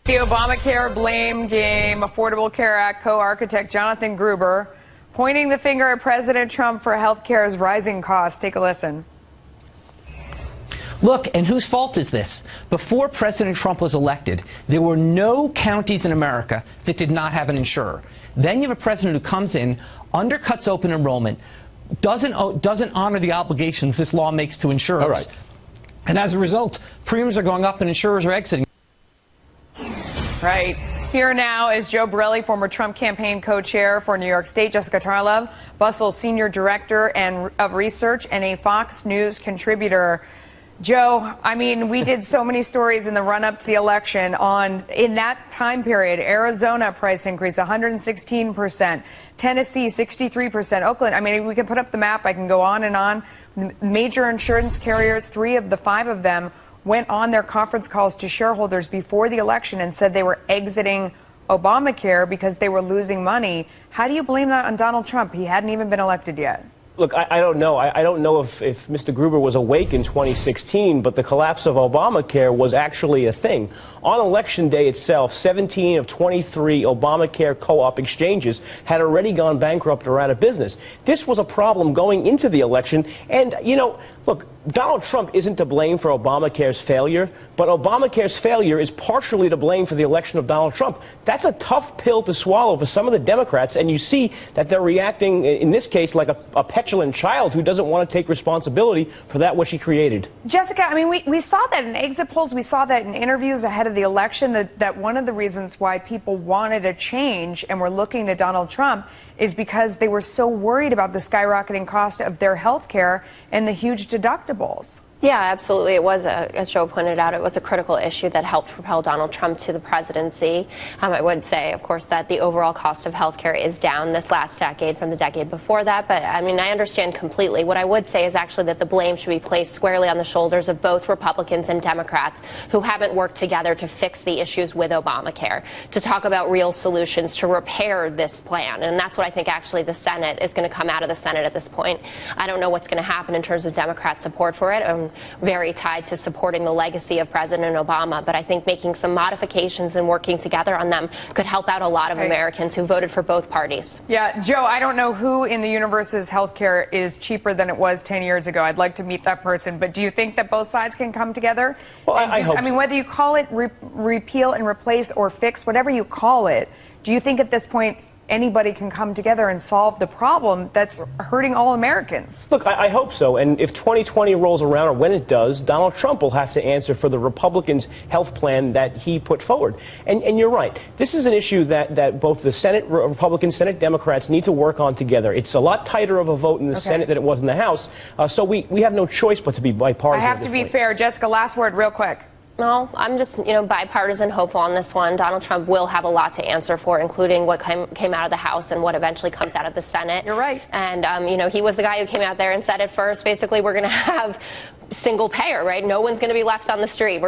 The Obamacare blame game, Affordable Care Act co-architect Jonathan Gruber pointing the finger at President Trump for health care's rising costs. Take a listen. Look, and whose fault is this? Before President Trump was elected, there were no counties in America that did not have an insurer. Then you have a president who comes in, undercuts open enrollment, doesn't honor the obligations this law makes to insurers. All right. And as a result, premiums are going up and insurers are exiting. Right. Here now is Joe Borelli, former Trump campaign co-chair for New York State, Jessica Tarlov, Bustle senior director of research and a Fox News contributor. Joe, I mean, we did so many stories in the run-up to the election in that time period. Arizona price increase 116%, Tennessee 63%, Oakland. I mean, we can put up the map. I can go on and on. Major insurance carriers, 3 of the 5 of them, went on their conference calls to shareholders before the election and said they were exiting Obamacare because they were losing money. How do you blame that on Donald Trump? He hadn't even been elected yet. Look, I don't know. I don't know if Mr. Gruber was awake in 2016, but the collapse of Obamacare was actually a thing. On Election Day itself, 17 of 23 Obamacare co-op exchanges had already gone bankrupt or out of business. This was a problem going into the election. And, you know, look, Donald Trump isn't to blame for Obamacare's failure, but Obamacare's failure is partially to blame for the election of Donald Trump. That's a tough pill to swallow for some of the Democrats, and you see that they're reacting, in this case, like a petulant child who doesn't want to take responsibility for that which he created. Jessica, I mean, we saw that in exit polls. We saw that in interviews ahead of the election, that one of the reasons why people wanted a change and were looking to Donald Trump is because they were so worried about the skyrocketing cost of their health care and the huge deductibles. Yeah, absolutely. It was, as Joe pointed out, it was a critical issue that helped propel Donald Trump to the presidency. I would say, of course, that the overall cost of health care is down this last decade from the decade before that. But, I mean, I understand completely. What I would say is actually that the blame should be placed squarely on the shoulders of both Republicans and Democrats who haven't worked together to fix the issues with Obamacare, to talk about real solutions to repair this plan. And that's what I think actually the Senate is going to come out of the Senate at this point. I don't know what's going to happen in terms of Democrat support for it. I'm very tied to supporting the legacy of President Obama, but I think making some modifications and working together on them could help out a lot of Americans who voted for both parties. Yeah, Joe, I don't know who in the universe's health care is cheaper than it was 10 years ago. I'd like to meet that person, but do you think that both sides can come together? Well, I hope. I mean, whether you call it repeal and replace or fix, whatever you call it, do you think at this point anybody can come together and solve the problem that's hurting all Americans? Look, I hope so. And if 2020 rolls around, or when it does, Donald Trump will have to answer for the Republicans' health plan that he put forward. And you're right. This is an issue that both the Senate Republicans, Senate Democrats need to work on together. It's a lot tighter of a vote in the Senate than it was in the House. So we have no choice but to be bipartisan. I have to be fair. Jessica, last word real quick. No, I'm just, bipartisan hopeful on this one. Donald Trump will have a lot to answer for, including what came out of the House and what eventually comes out of the Senate. You're right. And, he was the guy who came out there and said at first, basically, we're going to have single payer, right? No one's going to be left on the street.